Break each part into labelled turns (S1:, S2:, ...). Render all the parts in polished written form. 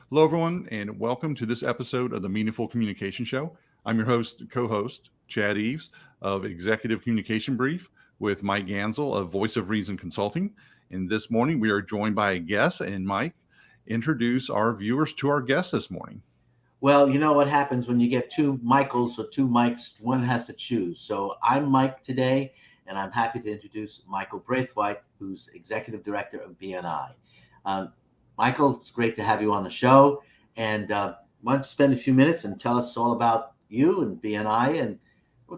S1: Hello, everyone, and welcome to this episode of the Meaningful Communication Show. I'm your co-host, Chad Eves of Executive Communication Brief with Mike Gansel of Voice of Reason Consulting. And this morning we are joined by a guest, and Mike, introduce our viewers to our guest this morning.
S2: Well, you know what happens when you get two Michaels or two Mikes, one has to choose. So I'm Mike today, and I'm happy to introduce Michael Brathwaite, who's Executive Director of BNI. Michael, it's great to have you on the show. And why don't you spend a few minutes and tell us all about you and BNI? And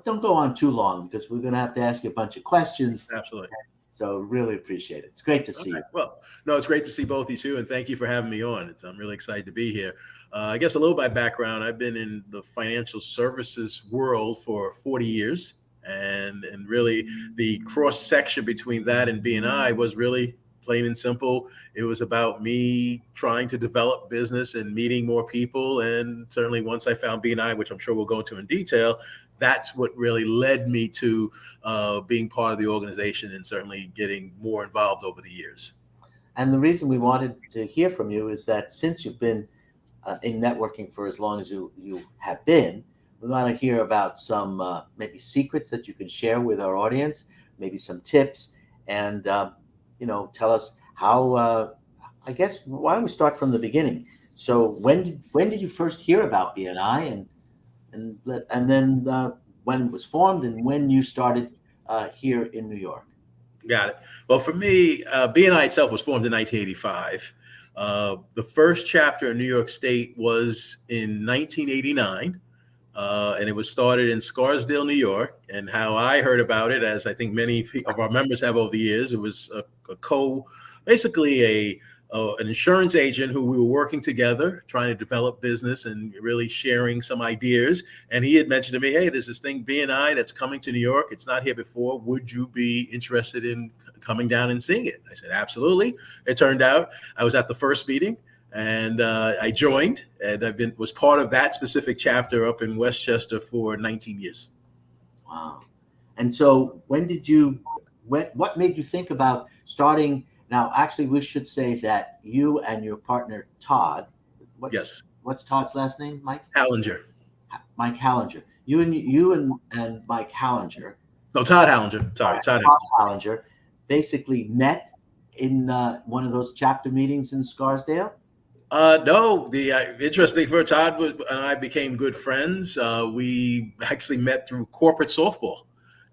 S2: don't go on too long because we're going to have to ask you a bunch of questions.
S3: Absolutely.
S2: So really appreciate it. It's great to see you.
S3: Well, no, it's great to see both of you too, and thank you for having me on. I'm really excited to be here. I guess a little by background, I've been in the financial services world for 40 years, and really the cross section between that and BNI was really plain and simple. It was about me trying to develop business and meeting more people, and certainly once I found BNI, which I'm sure we'll go into in detail, that's what really led me to being part of the organization and certainly getting more involved over the years.
S2: And the reason we wanted to hear from you is that since you've been in networking for as long as you have been, we want to hear about some maybe secrets that you can share with our audience, maybe some tips, and tell us how. I guess why don't we start from the beginning? So when did you first hear about BNI, and then when it was formed and when you started here in New York?
S3: Got it. Well, for me, BNI itself was formed in 1985. The first chapter in New York State was in 1989, and it was started in Scarsdale, New York. And how I heard about it, as I think many of our members have over the years, it was basically an insurance agent who we were working together, trying to develop business and really sharing some ideas. And he had mentioned to me, hey, there's this thing, BNI, that's coming to New York. It's not here before. Would you be interested in coming down and seeing it? I said, absolutely. It turned out I was at the first meeting, and I joined, and was part of that specific chapter up in Westchester for 19 years.
S2: Wow. And so what made you think about starting? Now, actually, we should say that you and your partner, Todd, what's Todd's last name, Mike?
S3: Hallinger.
S2: Mike Hallinger. You and Mike Hallinger.
S3: No, Todd Hallinger. Sorry,
S2: Todd Hallinger basically met in one of those chapter meetings in Scarsdale?
S3: No, the interesting for Todd and I became good friends. We actually met through corporate softball.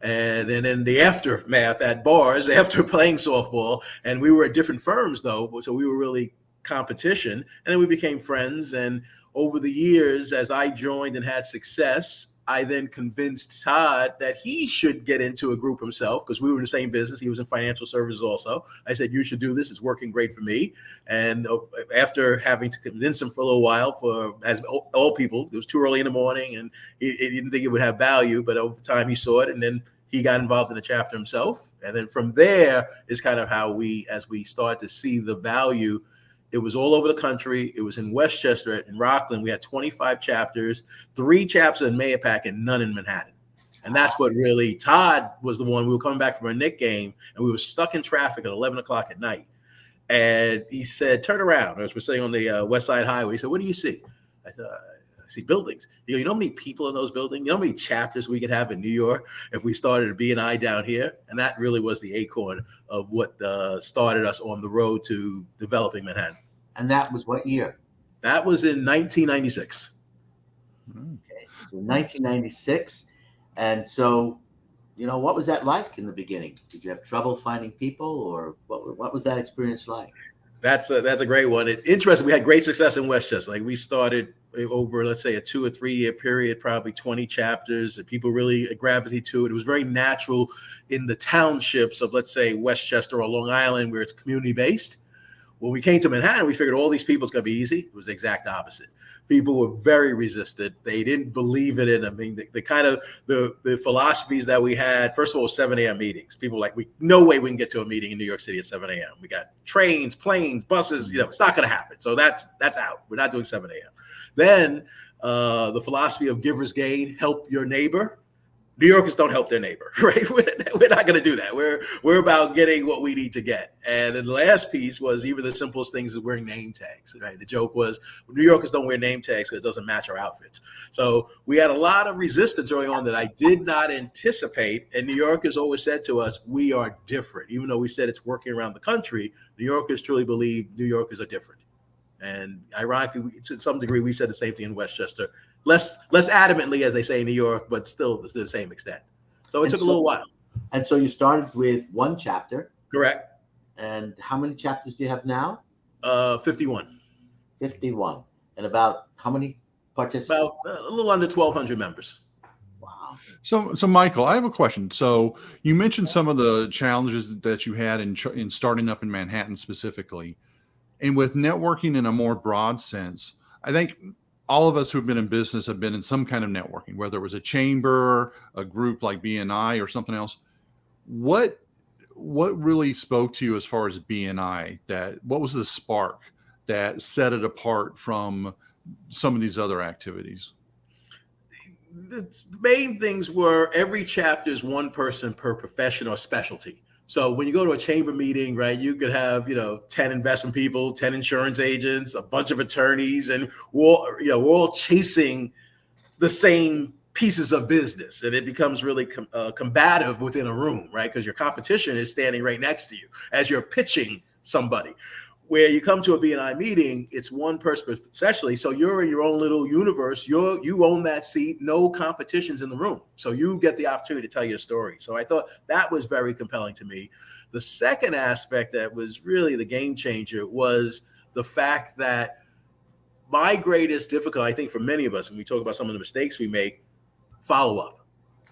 S3: And then in the aftermath at bars after playing softball, and we were at different firms though, so we were really competition. And then we became friends. And over the years, as I joined and had success, I then convinced Todd that he should get into a group himself because we were in the same business. He was in financial services also. I said, you should do this. It's working great for me. And after having to convince him for a little while, as all people, it was too early in the morning and he didn't think it would have value. But over time he saw it, and then he got involved in the chapter himself. And then from there is kind of how as we started to see the value. It was all over the country. It was in Westchester, in Rockland. We had 25 chapters, 3 chapters in Mahopac, and none in Manhattan. And that's what really, Todd was the one. We were coming back from a Knicks game, and we were stuck in traffic at 11 o'clock at night. And he said, turn around. As we're sitting on the West Side Highway, he said, what do you see? I said, I see buildings. You know how many people in those buildings? You know how many chapters we could have in New York if we started a BNI down here? And that really was the acorn of what started us on the road to developing Manhattan.
S2: And that was what year?
S3: That was in 1996.
S2: Okay, so 1996. And so, what was that like in the beginning? Did you have trouble finding people, or what was that experience like?
S3: That's a great one. It's interesting. We had great success in Westchester. Like we started over, let's say, a 2 or 3 year period, probably 20 chapters, and people really gravitated to it. It was very natural in the townships of, let's say, Westchester or Long Island, where it's community based. When we came to Manhattan, we figured all these people, it's going to be easy. It was the exact opposite. People were very resistant. They didn't believe it in. I mean, the kind of the philosophies that we had, first of all, 7 a.m. meetings. People were like, no way we can get to a meeting in New York City at 7 a.m. We got trains, planes, buses, it's not going to happen. So that's out. We're not doing 7 a.m. Then the philosophy of giver's gain, help your neighbor. New Yorkers don't help their neighbor, right? We're not going to do that. We're about getting what we need to get. And then the last piece was even the simplest things is wearing name tags, right? The joke was New Yorkers don't wear name tags because it doesn't match our outfits. So we had a lot of resistance going on that I did not anticipate. And New Yorkers always said to us, we are different. Even though we said it's working around the country, New Yorkers truly believe New Yorkers are different. And ironically, to some degree, we said the same thing in Westchester. Less adamantly, as they say in New York, but still to the same extent. So it took a little while.
S2: And so you started with one chapter.
S3: Correct.
S2: And how many chapters do you have now?
S3: 51.
S2: 51. And about how many participants?
S3: About a little under 1,200 members.
S2: Wow.
S1: So Michael, I have a question. So you mentioned some of the challenges that you had in starting up in Manhattan specifically, and with networking in a more broad sense. I think all of us who have been in business have been in some kind of networking, whether it was a chamber, a group like BNI, or something else. What really spoke to you as far as BNI? What was the spark that set it apart from some of these other activities?
S3: The main things were every chapter is one person per profession or specialty. So when you go to a chamber meeting, right, you could have, 10 investment people, 10 insurance agents, a bunch of attorneys, and we're all chasing the same pieces of business. And it becomes really combative within a room, right? Because your competition is standing right next to you as you're pitching somebody. Where you come to a BNI meeting, it's one person especially. So you're in your own little universe. You own that seat. No competitions in the room. So you get the opportunity to tell your story. So I thought that was very compelling to me. The second aspect that was really the game changer was the fact that my greatest difficulty, I think for many of us, when we talk about some of the mistakes we make, follow up.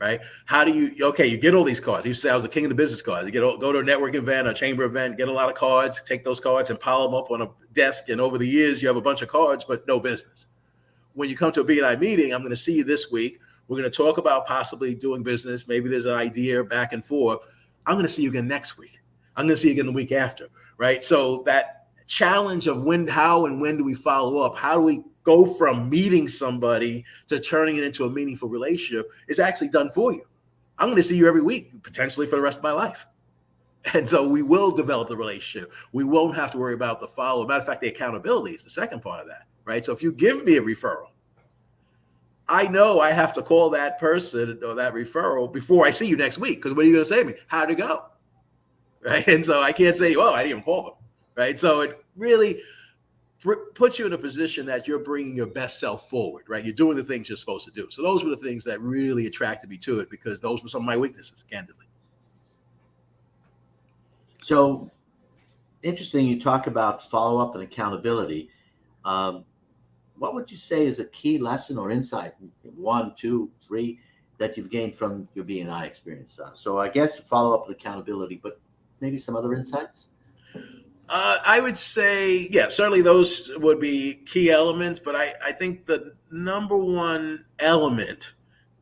S3: Right? How do you get all these cards. You say I was the king of the business cards. You go to a network event, a chamber event, get a lot of cards, take those cards and pile them up on a desk. And over the years, you have a bunch of cards, but no business. When you come to a BNI meeting, I'm going to see you this week. We're going to talk about possibly doing business. Maybe there's an idea back and forth. I'm going to see you again next week. I'm going to see you again the week after. Right? So that challenge of how and when do we follow up? How do we go from meeting somebody to turning it into a meaningful relationship is actually done for you. I'm going to see you every week, potentially for the rest of my life. And so we will develop the relationship. We won't have to worry about the follow-up. Matter of fact, the accountability is the second part of that, right? So if you give me a referral, I know I have to call that person or that referral before I see you next week. Because what are you going to say to me? How'd it go? Right? And so I can't say, I didn't even call them. Right? So it really puts you in a position that you're bringing your best self forward, right? You're doing the things you're supposed to do. So those were the things that really attracted me to it, because those were some of my weaknesses, candidly.
S2: So interesting. You talk about follow-up and accountability. What would you say is a key lesson or insight, 1, 2, 3, that you've gained from your BNI experience? So I guess follow-up and accountability, but maybe some other insights?
S3: I would say, certainly those would be key elements. But I think the number one element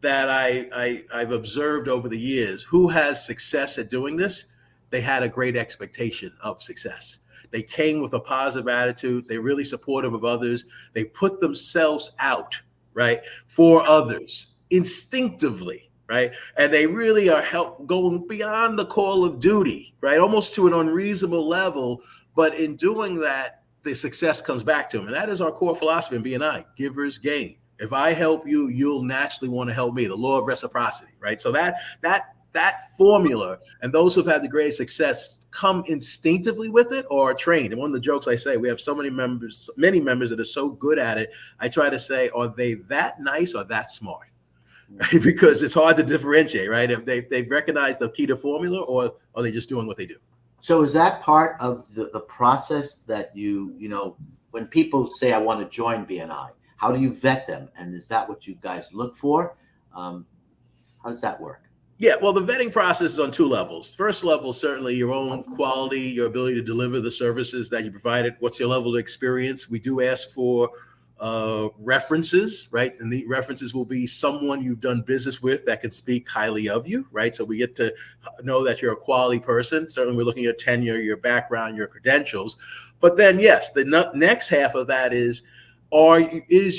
S3: that I've observed over the years, who has success at doing this, they had a great expectation of success. They came with a positive attitude. They're really supportive of others. They put themselves out, right, for others instinctively. Right. And they really are going beyond the call of duty, right, almost to an unreasonable level. But in doing that, the success comes back to them. And that is our core philosophy in BNI, givers gain. If I help you, you'll naturally want to help me, the law of reciprocity. Right. So that formula, and those who've had the greatest success come instinctively with it or are trained. And one of the jokes I say, we have so many members that are so good at it. I try to say, are they that nice or that smart? Right? Because it's hard to differentiate, right? If they've recognized the key to formula, or are they just doing what they do?
S2: So is that part of the process that when people say, I want to join BNI, how do you vet them? And is that what you guys look for? How does that work?
S3: Yeah, well, the vetting process is on 2 levels. First level, certainly your own quality, your ability to deliver the services that you provided. What's your level of experience? We do ask for references, right? And the references will be someone you've done business with that can speak highly of you, right? So we get to know that you're a quality person. Certainly we're looking at your tenure, your background, your credentials. But then, yes, the next half of that is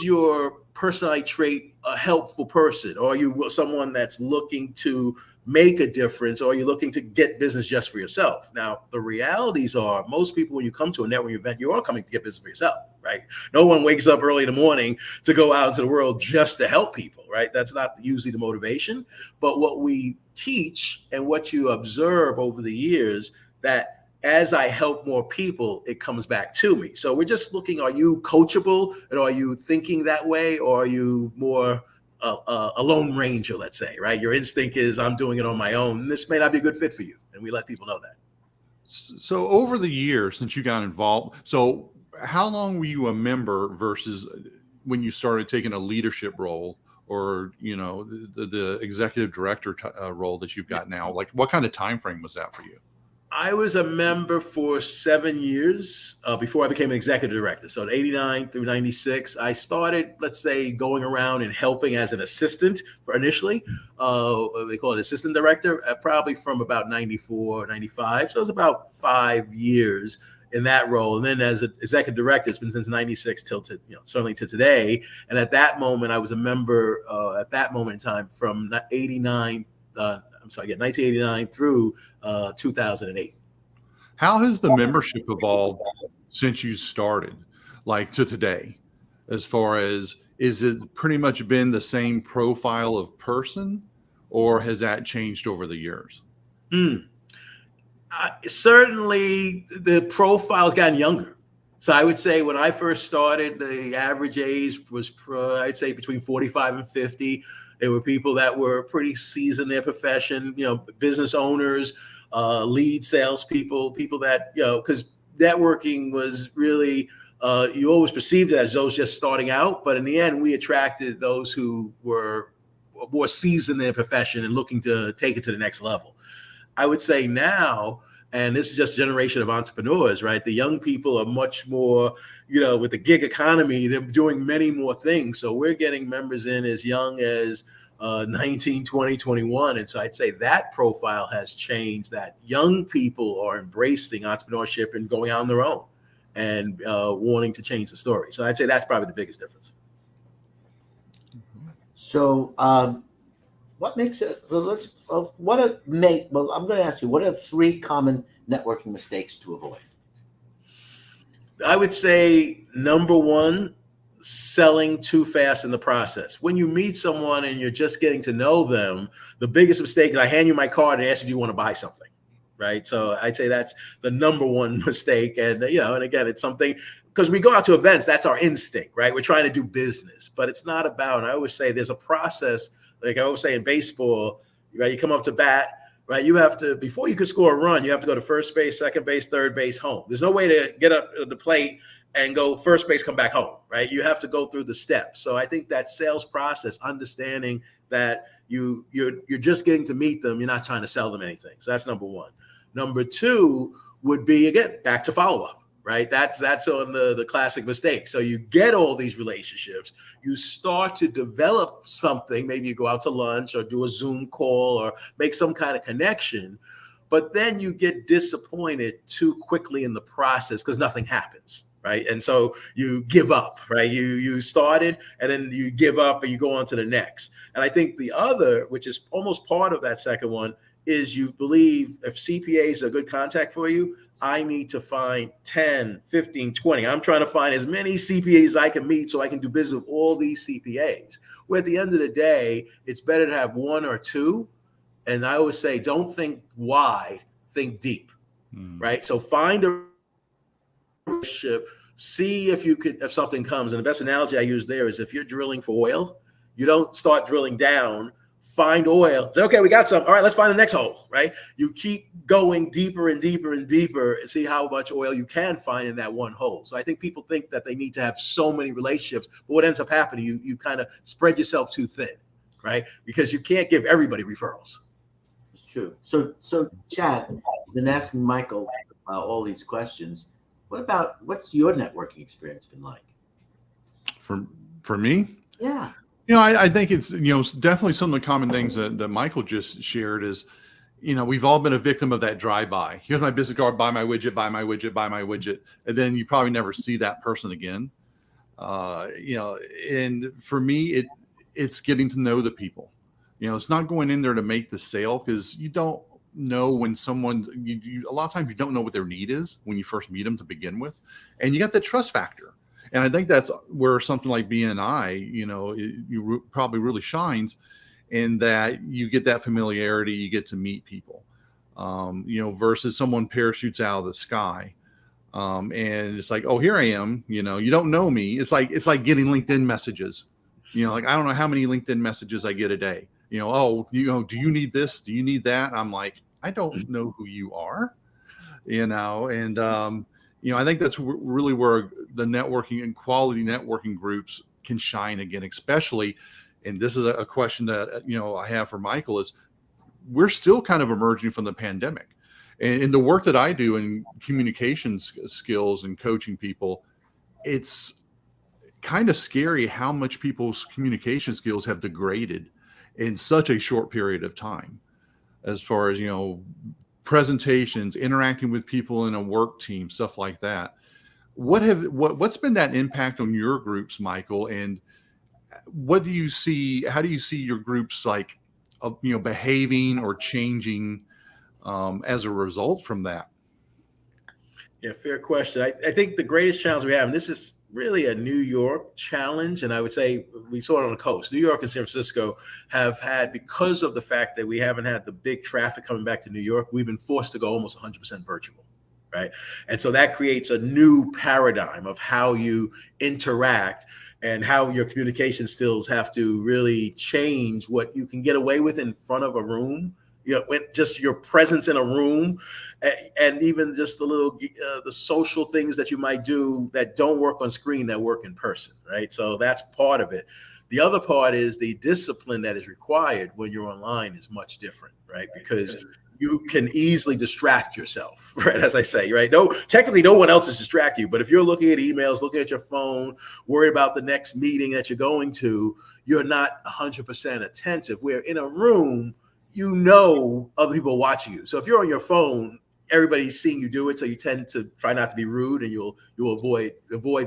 S3: your personality trait a helpful person? Or are you someone that's looking to make a difference? Or are you looking to get business just for yourself? Now, the realities are most people, when you come to a networking event, you are coming to get business for yourself, right? No one wakes up early in the morning to go out into the world just to help people, right? That's not usually the motivation. But what we teach and what you observe over the years, that as I help more people, it comes back to me. So we're just looking, are you coachable, and are you thinking that way, or are you more a lone ranger, let's say, right? Your instinct is, I'm doing it on my own, and this may not be a good fit for you. And we let people know that.
S1: So over the years since you got involved, so how long were you a member versus when you started taking a leadership role, or, you know, the executive director role that you've got now? Like, what kind of time frame was that for you?
S3: I was a member for 7 years before I became an executive director. So in 89 through 96, I started, let's say, going around and helping as an assistant for initially. They call it assistant director, probably from about 94, 95. So it was about 5 years in that role. And then as an executive director, it's been since 96 till certainly to today. And at that moment, I was a member at that moment in time from 1989 through 2008.
S1: How has the membership evolved since you started, like to today? As far as, is it pretty much been the same profile of person, or has that changed over the years?
S3: Certainly, the profile's gotten younger. So I would say when I first started, the average age was, I'd say, between 45 and 50. There were people that were pretty seasoned in their profession, business owners, lead salespeople, people that, because networking was really, you always perceived it as those just starting out. But in the end, we attracted those who were more seasoned in their profession and looking to take it to the next level. I would say now, and this is just a generation of entrepreneurs, right? The young people are much more, with the gig economy, they're doing many more things. So we're getting members in as young as 19, 20, 21. And so I'd say that profile has changed, that young people are embracing entrepreneurship and going out on their own and wanting to change the story. So I'd say that's probably the biggest difference.
S2: So, what makes it? I'm going to ask you, what are 3 common networking mistakes to avoid?
S3: I would say number 1, selling too fast in the process. When you meet someone and you're just getting to know them, the biggest mistake is I hand you my card and ask you, do you want to buy something? Right. So I'd say that's the number 1 mistake. And, and again, it's something, because we go out to events, that's our instinct, right? We're trying to do business, but it's not about, I always say there's a process. Like I always say in baseball, right? You come up to bat, right? You have to, before you can score a run, you have to go to first base, second base, third base, home. There's no way to get up to the plate and go first base, come back home, right? You have to go through the steps. So I think that sales process, understanding that you're just getting to meet them, you're not trying to sell them anything. So that's number 1. Number 2 would be, again, back to follow-up. Right. That's on the classic mistake. So you get all these relationships, you start to develop something. Maybe you go out to lunch or do a Zoom call or make some kind of connection, but then you get disappointed too quickly in the process because nothing happens. Right. And so you give up. Right. You started and then you give up and you go on to the next. And I think the other, which is almost part of that second one, is you believe if CPA is a good contact for you, I need to find 10, 15, 20. I'm trying to find as many CPAs as I can meet so I can do business with all these CPAs. Where at the end of the day, it's better to have 1 or 2. And I always say, don't think wide, think deep, right? So find a relationship, see if something comes. And the best analogy I use there is if you're drilling for oil, you don't start drilling down, find oil. Say, okay, we got some. All right, let's find the next hole, right? You keep going deeper and deeper and deeper and see how much oil you can find in that one hole. So I think people think that they need to have so many relationships, but what ends up happening, you kind of spread yourself too thin, right? Because you can't give everybody referrals.
S2: It's true. So Chad, I've been asking Michael all these questions. What's your networking experience been like?
S1: For me?
S2: Yeah.
S1: I think it's, definitely some of the common things that Michael just shared is, we've all been a victim of that drive-by. Here's my business card, buy my widget, buy my widget, buy my widget. And then you probably never see that person again. And for me, it's getting to know the people. It's not going in there to make the sale, because you don't know when someone, a lot of times you don't know what their need is when you first meet them to begin with, and you got the trust factor. And I think that's where something like BNI, probably really shines, in that you get that familiarity, you get to meet people, versus someone parachutes out of the sky. And it's like, oh, here I am, you don't know me. It's like getting LinkedIn messages, like, I don't know how many LinkedIn messages I get a day, oh, do you need this? Do you need that? I'm like, I don't know who you are, and, I think that's really where the networking and quality networking groups can shine again, especially. And this is a question that, I have for Michael, is we're still kind of emerging from the pandemic. And in the work that I do in communications skills and coaching people, it's kind of scary how much people's communication skills have degraded in such a short period of time, as far as, presentations, interacting with people in a work team, stuff like that. What's been that impact on your groups, Michael? And what do you see? How do you see your groups behaving or changing as a result from that?
S3: Yeah, fair question. I think the greatest challenge we have, and this is really a New York challenge, and I would say we saw it on the coast. New York and San Francisco have had, because of the fact that we haven't had the big traffic coming back to New York, we've been forced to go almost 100% virtual, right? And so that creates a new paradigm of how you interact and how your communication skills have to really change what you can get away with in front of a room. When just your presence in a room, and even just the social things that you might do that don't work on screen that work in person, right? So that's part of it. The other part is the discipline that is required when you're online is much different, right? Because you can easily distract yourself, right? As I say, right? Technically no one else is distracting you, but if you're looking at emails, looking at your phone, worried about the next meeting that you're going to, you're not 100% attentive. Where in a room, other people are watching you. So if you're on your phone, everybody's seeing you do it. So you tend to try not to be rude, and you'll avoid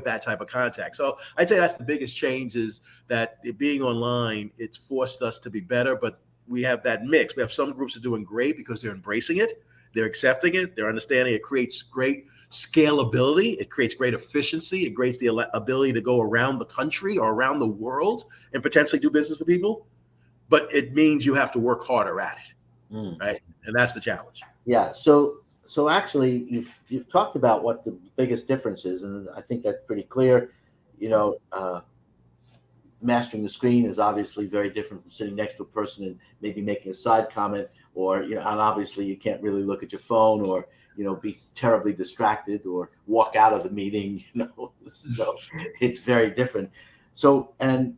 S3: that type of contact. So I'd say that's the biggest change, is that being online, it's forced us to be better, but we have that mix. We have some groups that are doing great because they're embracing it. They're accepting it. They're understanding it creates great scalability. It creates great efficiency. It creates the ability to go around the country or around the world and potentially do business with people. But it means you have to work harder at it, right? And that's the challenge.
S2: Yeah. So actually, you've talked about what the biggest difference is, and I think that's pretty clear. Mastering the screen is obviously very different from sitting next to a person and maybe making a side comment, or and obviously you can't really look at your phone or be terribly distracted or walk out of the meeting. So it's very different. So, and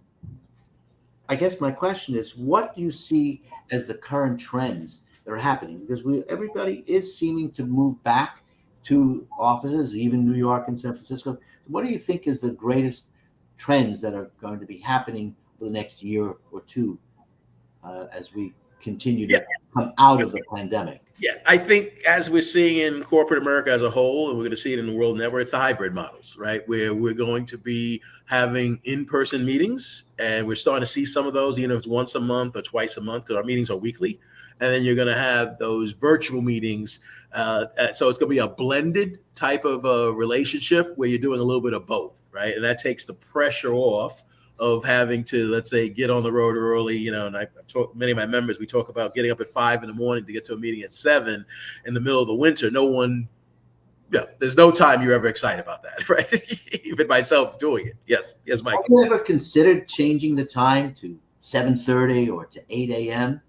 S2: I guess my question is, what do you see as the current trends that are happening? Because everybody is seeming to move back to offices, even New York and San Francisco. What do you think is the greatest trends that are going to be happening for the next year or two as we continue to come out of the pandemic?
S3: Yeah, I think as we're seeing in corporate America as a whole, and we're going to see it in the world network, it's the hybrid models, right? Where we're going to be having in-person meetings, and we're starting to see some of those, if it's once a month or twice a month, because our meetings are weekly. And then you're going to have those virtual meetings. So it's going to be a blended type of a relationship where you're doing a little bit of both, right? And that takes the pressure off of having to, let's say, get on the road early, and I talk, many of my members, we talk about getting up at 5 in the morning to get to a meeting at 7 in the middle of the winter. There's no time you're ever excited about that, right? Even myself doing it. Yes, Mike.
S2: Have you ever considered changing the time to 7:30 or to 8 a.m.?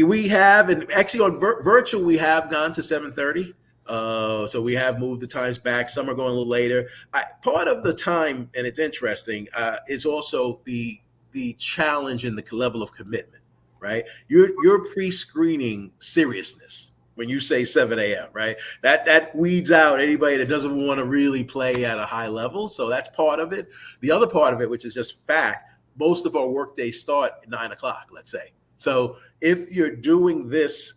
S3: We have, and actually on virtual, we have gone to 7:30. So we have moved the times back. Some are going a little later. Part of the time, and it's interesting, is also the challenge and the level of commitment, right? You're pre-screening seriousness when you say 7 a.m., right? That weeds out anybody that doesn't want to really play at a high level. So that's part of it. The other part of it, which is just fact, most of our workdays start at 9 o'clock, let's say. So if you're doing this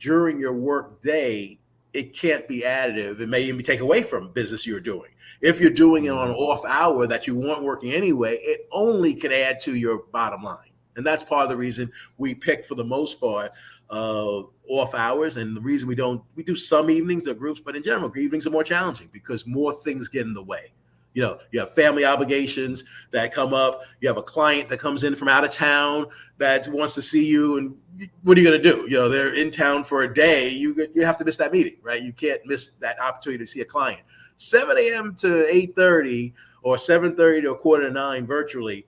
S3: during your work day, it can't be additive. It may even take away from business you're doing. If you're doing it on an off hour that you weren't working anyway, it only can add to your bottom line. And that's part of the reason we pick, for the most part, off hours. And the reason we do some evenings or groups, but in general, evenings are more challenging because more things get in the way. You have family obligations that come up. You have a client that comes in from out of town that wants to see you, and what are you going to do? They're in town for a day. You have to miss that meeting, right? You can't miss that opportunity to see a client. 7 a.m. to 8:30 or 7:30 to 8:45 virtually.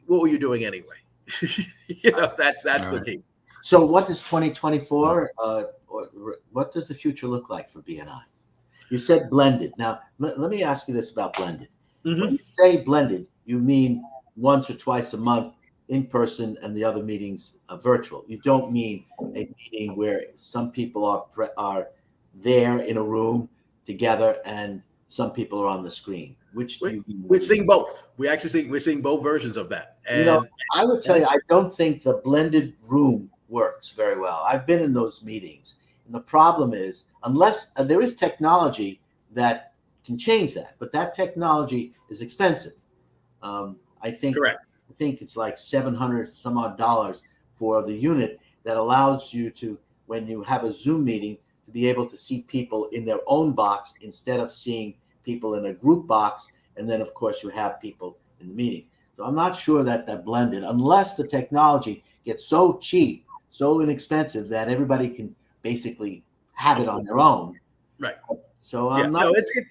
S3: What were you doing anyway? That's the key.
S2: So what does 2024 or what does the future look like for BNI? You said blended. Now, let me ask you this about blended.
S3: Mm-hmm.
S2: When you say blended, you mean once or twice a month in person and the other meetings virtual. You don't mean a meeting where some people are there in a room together and some people are on the screen. Which do you mean?
S3: We're seeing both. We're seeing both versions of that. And
S2: I would tell you, I don't think the blended room works very well. I've been in those meetings. And the problem is, unless there is technology that can change that, but that technology is expensive. I think it's like $700 some odd dollars for the unit that allows you to, when you have a Zoom meeting, to be able to see people in their own box instead of seeing people in a group box. And then, of course, you have people in the meeting. So I'm not sure that blended, unless the technology gets so cheap, so inexpensive that everybody can basically have it on their own.
S3: Right.
S2: So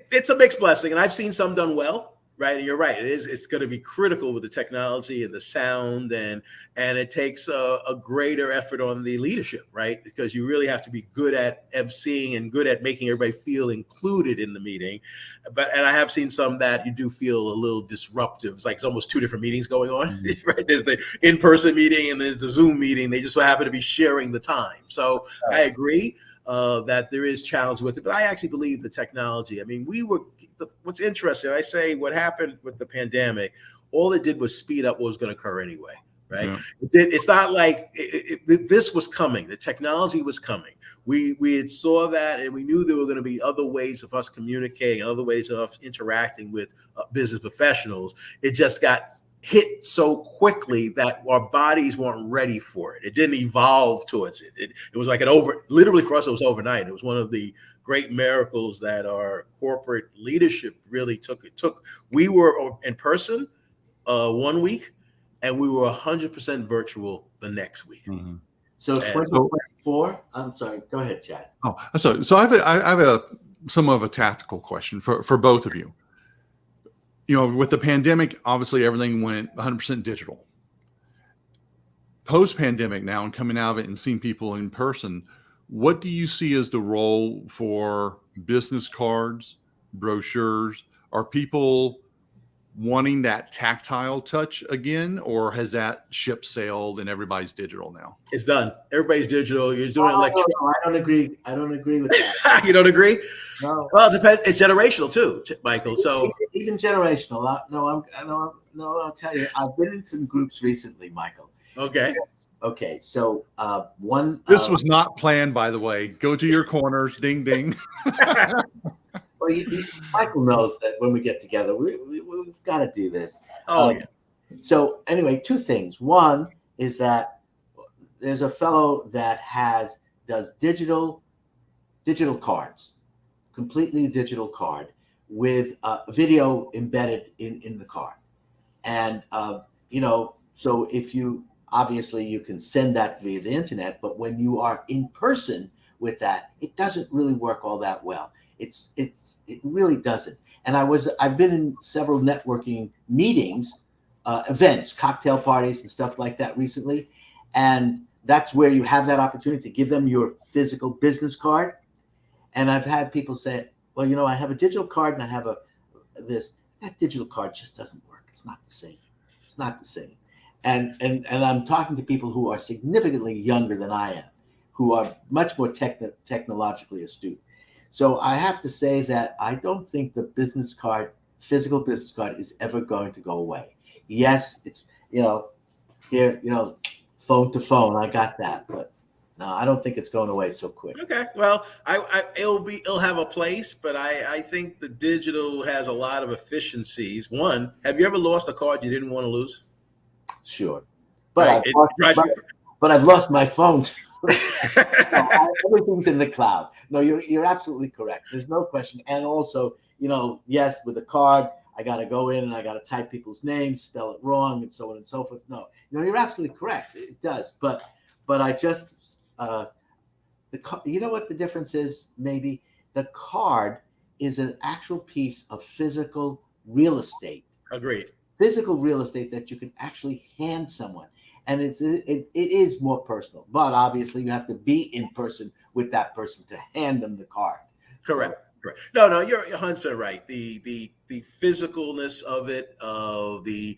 S3: it's a mixed blessing, and I've seen some done well. Right, and you're right. It's going to be critical with the technology and the sound, and it takes a greater effort on the leadership, right? Because you really have to be good at emceeing and good at making everybody feel included in the meeting. And I have seen some that you do feel a little disruptive. It's like it's almost two different meetings going on, right? There's the in-person meeting and there's the Zoom meeting. They just so happen to be sharing the time. So I agree that there is challenge with it, but I actually believe the technology. I mean, what's interesting, I say what happened with the pandemic, all it did was speed up what was going to occur anyway, right? Yeah. It's not like this was coming. The technology was coming. We had saw that, and we knew there were going to be other ways of us communicating, other ways of us interacting with business professionals. It just got hit so quickly that our bodies weren't ready for it. It didn't evolve towards it. It was like literally for us, it was overnight. It was one of the great miracles that our corporate leadership really took. We were in person 1 week, and we were 100% virtual the next week.
S2: Mm-hmm. So 2024, I'm sorry, go ahead, Chad.
S1: Oh, I'm sorry. So I have somewhat of a tactical question for both of you. With the pandemic, obviously everything went 100% digital. Post-pandemic now, and coming out of it and seeing people in person, what do you see as the role for business cards, brochures? Are people wanting that tactile touch again, or has that ship sailed and everybody's digital now?
S3: It's done. Everybody's digital. You're doing electronic.
S2: No, I don't agree. I don't agree with that.
S3: You don't agree?
S2: No.
S3: Well, it depends. It's generational too, Michael. So
S2: even generational. I'll tell you. I've been in some groups recently, Michael. Okay. So one.
S1: This was not planned, by the way. Go to your corners. Ding, ding.
S2: Well, Michael knows that when we get together, we've got to do this.
S3: Yeah.
S2: So anyway, two things. One is that there's a fellow that does digital cards, completely digital card with video embedded in the card. And, so if you can send that via the internet, but when you are in person with that, it doesn't really work all that well. It really doesn't. And I've been in several networking meetings, events, cocktail parties and stuff like that recently. And that's where you have that opportunity to give them your physical business card. And I've had people say, well, I have a digital card and I have that digital card just doesn't work. It's not the same. It's not the same. And I'm talking to people who are significantly younger than I am, who are much more technologically astute. So I have to say that I don't think the physical business card is ever going to go away. Yes, it's, here, phone to phone, I got that, but I don't think it's going away so quick.
S3: Okay, well, it'll have a place, but I think the digital has a lot of efficiencies. One, have you ever lost a card you didn't want to lose?
S2: Sure, but
S3: Right, it drives you.
S2: but I've lost my phone. Everything's in the cloud. No, you're absolutely correct. There's no question. And also, yes, with a card, I got to go in and I got to type people's names, spell it wrong, and so on and so forth. No, you're absolutely correct. It does, but I just you know what the difference is? Maybe the card is an actual piece of physical real estate.
S3: Agreed.
S2: Physical real estate that you can actually hand someone, and it is more personal. But obviously, you have to be in person with that person to hand them the card.
S3: Correct. Correct. No, you're 100% right. The physicalness of it, the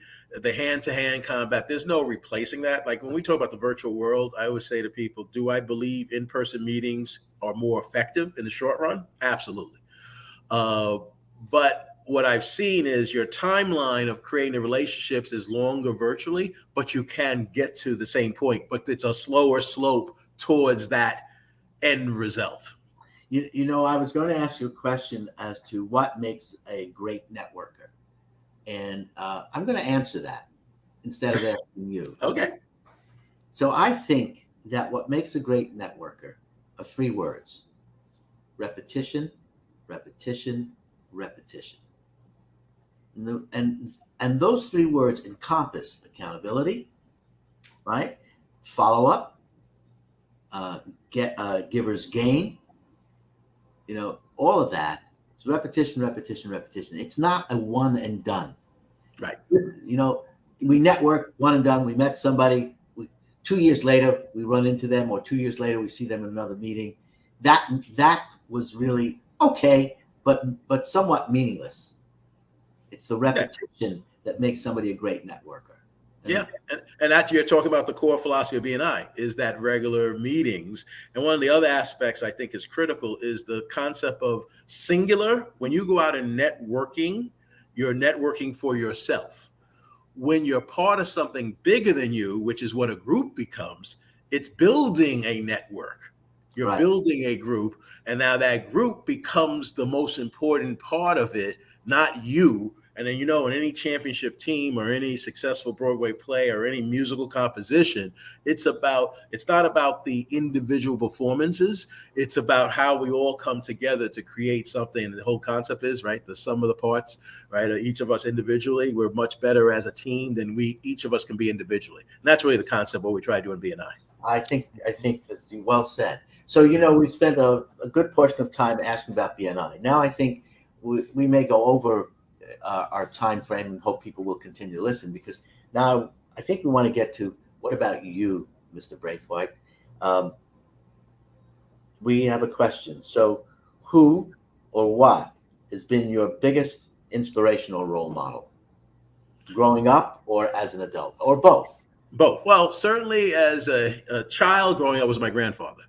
S3: hand-to-hand combat, there's no replacing that. Like when we talk about the virtual world, I always say to people, do I believe in-person meetings are more effective in the short run? Absolutely. But what I've seen is your timeline of creating the relationships is longer virtually, but you can get to the same point, but it's a slower slope towards that end result.
S2: I was going to ask you a question as to what makes a great networker, and I'm going to answer that instead of asking you.
S3: Okay.
S2: So I think that what makes a great networker are 3 words: repetition, repetition, repetition. And those 3 words encompass accountability, right? Follow up, giver's gain. All of that. It's repetition, repetition, repetition. It's not a one and done.
S3: Right.
S2: We network, one and done. We met somebody. 2 years later, we run into them, or 2 years later, we see them in another meeting. That was really okay, but somewhat meaningless. It's the repetition that makes somebody a great networker.
S3: Yeah, and that you're talking about the core philosophy of BNI is that regular meetings. And one of the other aspects I think is critical is the concept of singular. When you go out and networking, you're networking for yourself. When you're part of something bigger than you, which is what a group becomes, it's building a network. You're right. Building a group, and now that group becomes the most important part of it, not you. And then, in any championship team or any successful Broadway play or any musical composition, it's not about the individual performances. It's about how we all come together to create something. And the whole concept is, right, the sum of the parts, right? Each of us individually, we're much better as a team than each of us can be individually. And that's really the concept of what we try to do in BNI.
S2: I think that you well said. So, we've spent a good portion of time asking about BNI. Now I think we may go over our time frame and hope people will continue to listen, because now I think we want to get to, what about you, Mr. Brathwaite? We have a question. So who or what has been your biggest inspirational role model growing up or as an adult, or both?
S3: Both. Well, certainly as a child growing up was my grandfather.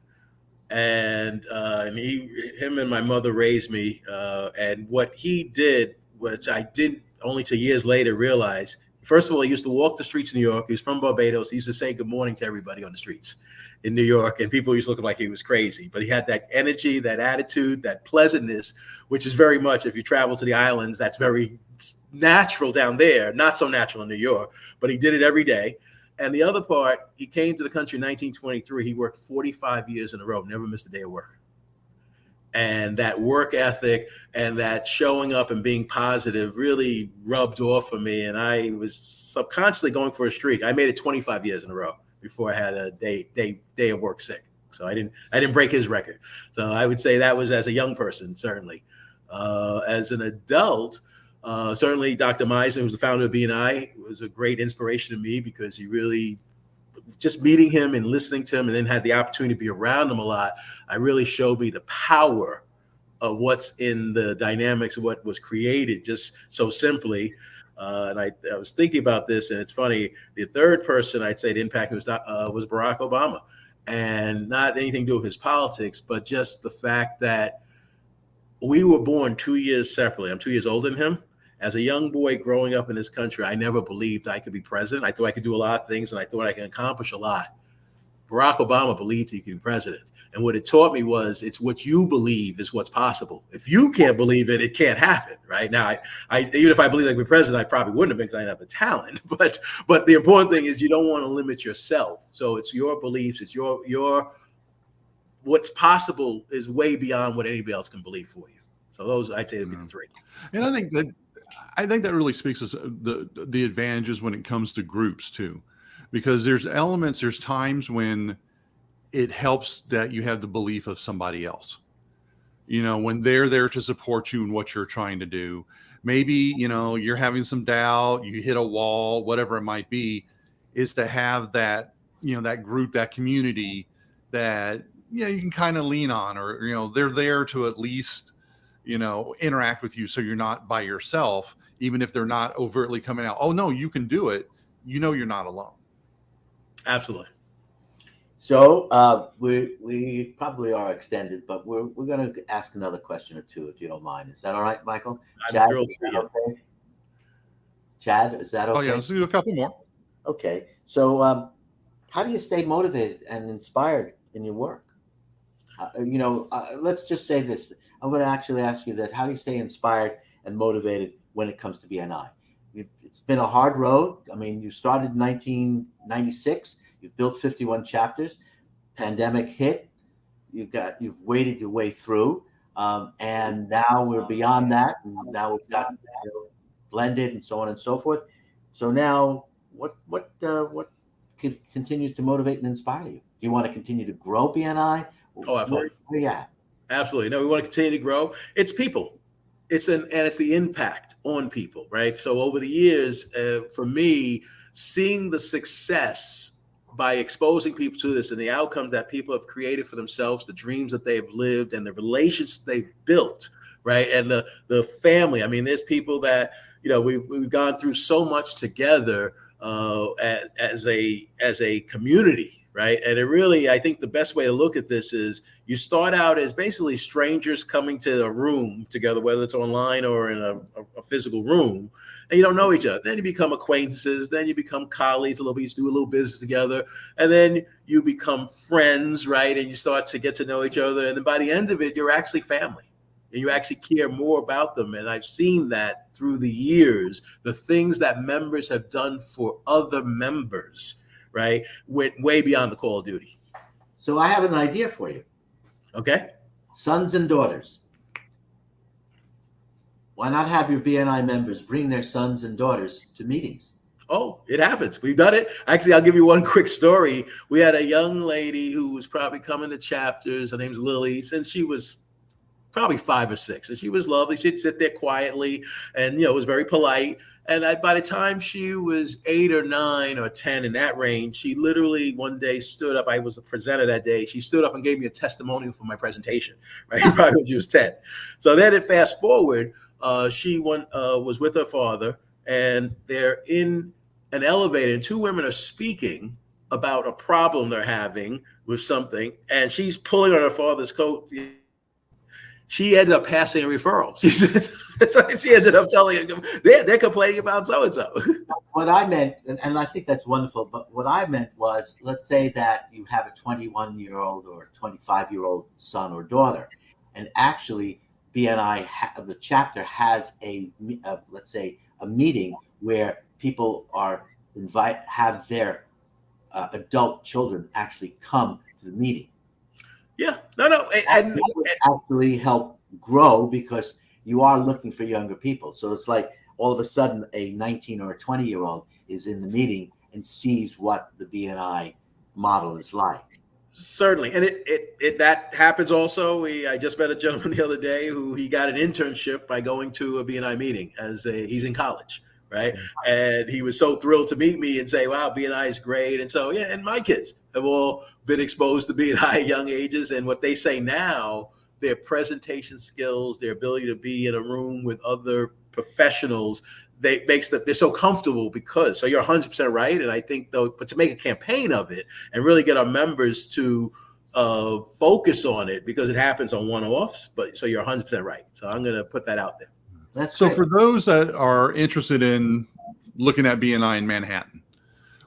S3: And him and my mother raised me. And what he did, which I didn't only till years later realize. First of all, he used to walk the streets of New York. He was from Barbados. He used to say good morning to everybody on the streets in New York, and people used to look like he was crazy. But he had that energy, that attitude, that pleasantness, which is very much, if you travel to the islands, that's very natural down there, not so natural in New York, but he did it every day. And the other part, he came to the country in 1923. He worked 45 years in a row, never missed a day of work. And that work ethic and that showing up and being positive really rubbed off for me. And I was subconsciously going for a streak. I made it 25 years in a row before I had a day of work sick. So I didn't break his record. So I would say that was as a young person, certainly. As an adult, certainly Dr. Meisner, who was the founder of BNI, was a great inspiration to me, because he really, just meeting him and listening to him and then had the opportunity to be around him a lot, I really showed me the power of what's in the dynamics of what was created just so simply. And I was thinking about this, and it's funny, the third person I'd say to impact me was Barack Obama. And not anything to do with his politics, but just the fact that we were born 2 years separately. I'm 2 years older than him. As a young boy growing up in this country, I never believed I could be president. I thought I could do a lot of things, and I thought I could accomplish a lot. Barack Obama believed he could be president. And what it taught me was it's what you believe is what's possible. If you can't believe it, it can't happen, right? Now, I even if I believed I could be president, I probably wouldn't have been because I didn't have the talent. But the important thing is you don't want to limit yourself. So it's your beliefs, it's your what's possible is way beyond what anybody else can believe for you. So those, I'd say, would be the three.
S1: And I think that really speaks to the advantages when it comes to groups too, because there's times when it helps that you have the belief of somebody else, when they're there to support you in what you're trying to do. Maybe, you're having some doubt, you hit a wall, whatever it might be, is to have that, that group, that community that, you can kind of lean on, or, they're there to at least, interact with you. So you're not by yourself, even if they're not overtly coming out. Oh no, you can do it. You're not alone.
S3: Absolutely.
S2: So we probably are extended, but we're going to ask another question or two, if you don't mind. Is that all right, Michael?
S3: I'm thrilled to be
S2: okay? Chad, is that okay?
S1: Oh yeah, let's do a couple more.
S2: Okay. So how do you stay motivated and inspired in your work? Let's just say this. I'm going to actually ask you that. How do you stay inspired and motivated when it comes to BNI? It's been a hard road. I mean, you started in 1996. You've built 51 chapters. Pandemic hit. You've waded your way through, and now we're beyond that. And now we've got blended and so on and so forth. So now, what continues to motivate and inspire you? Do you want to continue to grow BNI?
S3: Oh, absolutely.
S2: Where you at?
S3: Absolutely. No, we want to continue to grow. It's people. It's the impact on people, right? So over the years, for me, seeing the success by exposing people to this and the outcomes that people have created for themselves, the dreams that they've lived and the relationships they've built, right? And the family. I mean, there's people that, we've gone through so much together as a community, right? And it really, I think the best way to look at this is you start out as basically strangers coming to a room together, whether it's online or in a physical room, and you don't know each other. Then you become acquaintances, then you become colleagues a little bit, you do a little business together, and then you become friends, right? And you start to get to know each other. And then by the end of it, you're actually family. And you actually care more about them. And I've seen that through the years, the things that members have done for other members, right, went way beyond the call of duty.
S2: So I have an idea for you.
S3: Okay.
S2: Sons and daughters. Why not have your BNI members bring their sons and daughters to meetings?
S3: Oh, it happens. We've done it. Actually, I'll give you one quick story. We had a young lady who was probably coming to chapters. Her name's Lily, since she was probably 5 or 6. And she was lovely. She'd sit there quietly and, was very polite. And by the time she was 8 or 9 or 10, in that range, she literally one day stood up. I was the presenter that day. She stood up and gave me a testimonial for my presentation, right? Probably when she was 10. So then it fast forward, she was with her father, and they're in an elevator, and 2 women are speaking about a problem they're having with something, and she's pulling on her father's coat. She ended up passing a referral. She ended up telling him they're complaining about so-and-so.
S2: What I meant, and I think that's wonderful, but what I meant was, let's say that you have a 21-year-old or 25-year-old son or daughter, and actually BNI, the chapter has let's say a meeting where people are have their adult children actually come to the meeting.
S3: Yeah, no, and
S2: would actually help grow, because you are looking for younger people. So it's like all of a sudden a 19 or a 20-year-old is in the meeting and sees what the BNI model is like.
S3: Certainly, and it that happens also. I just met a gentleman the other day who he got an internship by going to a BNI meeting he's in college. Right. And he was so thrilled to meet me and say, wow, BNI is great. And so, yeah, and my kids have all been exposed to BNI at young ages. And what they say now, their presentation skills, their ability to be in a room with other professionals, they're so comfortable because, so you're 100% right. And I think though, but to make a campaign of it and really get our members to focus on it, because it happens on one-offs, but so you're 100% right. So I'm going to put that out there.
S2: That's
S1: so
S2: great.
S1: For those that are interested in looking at BNI in Manhattan,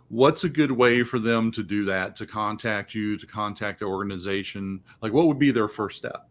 S1: what's a good way for them to do that, to contact you, to contact the organization? Like, what would be their first step?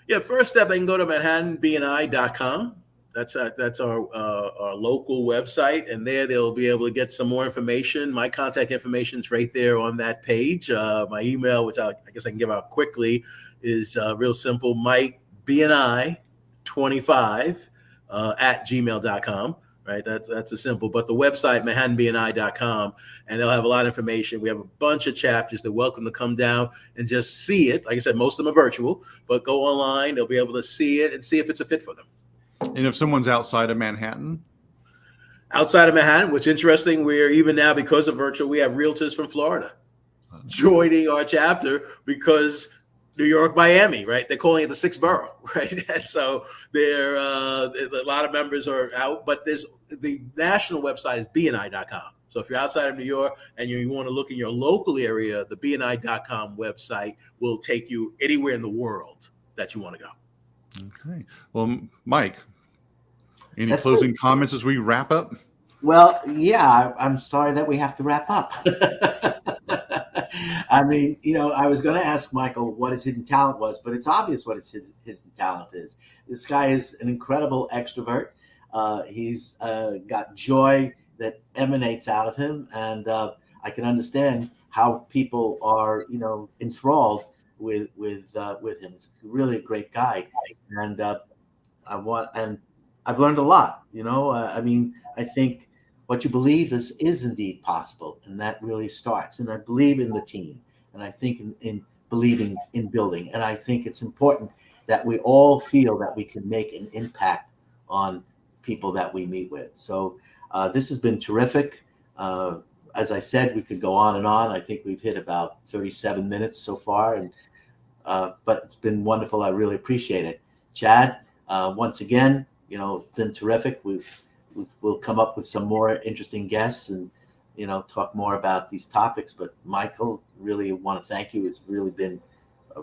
S3: Yeah, first step, they can go to ManhattanBNI.com. That's our local website, and there they'll be able to get some more information. My contact information is right there on that page. My email, which I guess I can give out quickly, is real simple: Mike BNI25 at gmail.com. Right, that's a simple. But the website, ManhattanBNI.com, and they'll have a lot of information. We have a bunch of chapters. They're welcome to come down and just see it. Like I said, most of them are virtual, but go online. They'll be able to see it and see if it's a fit for them.
S1: And if someone's outside of Manhattan?
S3: Outside of Manhattan, what's interesting, we're even now, because of virtual, we have realtors from Florida joining our chapter because New York, Miami, right? They're calling it the sixth borough, right? And so there, a lot of members are out, but there's the national website is BNI.com. So if you're outside of New York and you want to look in your local area, the BNI.com website will take you anywhere in the world that you want to go.
S1: Okay. Well, Mike, any closing comments as we wrap up?
S2: Well, yeah, I'm sorry that we have to wrap up. I mean, I was going to ask Michael what his hidden talent was, but it's obvious what his hidden talent is. This guy is an incredible extrovert. He's got joy that emanates out of him, and I can understand how people are, enthralled with him. He's really a great guy, and I've learned a lot. I mean, I think what you believe is indeed possible, and that really starts. And I believe in the team, and I think in believing in building, and I think it's important that we all feel that we can make an impact on people that we meet with. So this has been terrific. As I said, we could go on and on. I think we've hit about 37 minutes so far, and but it's been wonderful. I really appreciate it. Chad, once again, been terrific. We'll come up with some more interesting guests and, talk more about these topics. But Michael, really want to thank you. It's really been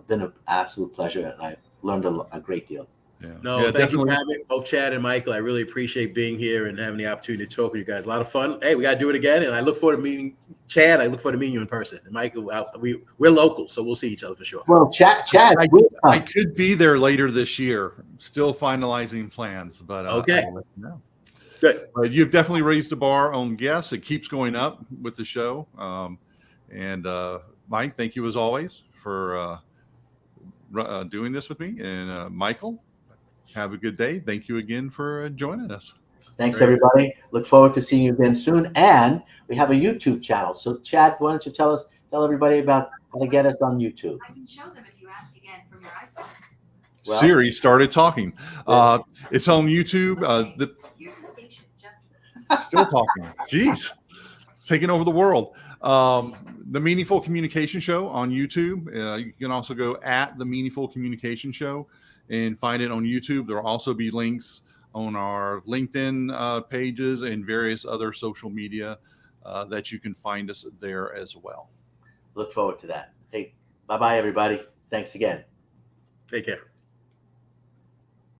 S2: an absolute pleasure, and I learned a great deal.
S1: Yeah.
S3: No, thank you for having both Chad and Michael. I really appreciate being here and having the opportunity to talk with you guys. A lot of fun. Hey, we got to do it again. And I look forward to meeting Chad. I look forward to meeting you in person. And Michael, we're local, so we'll see each other for sure.
S2: Well, Chad,
S1: I could be there later this year. Still finalizing plans, but
S3: okay.
S1: I'll let you know.
S3: Good.
S1: But you've definitely raised the bar on guests. It keeps going up with the show. And Mike, thank you as always for doing this with me. And Michael, have a good day. Thank you again for joining us.
S2: Thanks, everybody. Look forward to seeing you again soon. And we have a YouTube channel. So, Chad, why don't you tell everybody about how to get us on YouTube?
S4: I can show them if you ask again from your iPhone.
S2: Well,
S1: Siri started talking. It's on YouTube.
S4: Here's the station. Just
S1: Still talking. Jeez. It's taking over the world. The Meaningful Communication Show on YouTube. You can also go at The Meaningful Communication Show and find it on YouTube. There will also be links on our LinkedIn pages and various other social media that you can find us there as well.
S2: Look forward to that. Hey, bye-bye, everybody. Thanks again.
S3: Take care.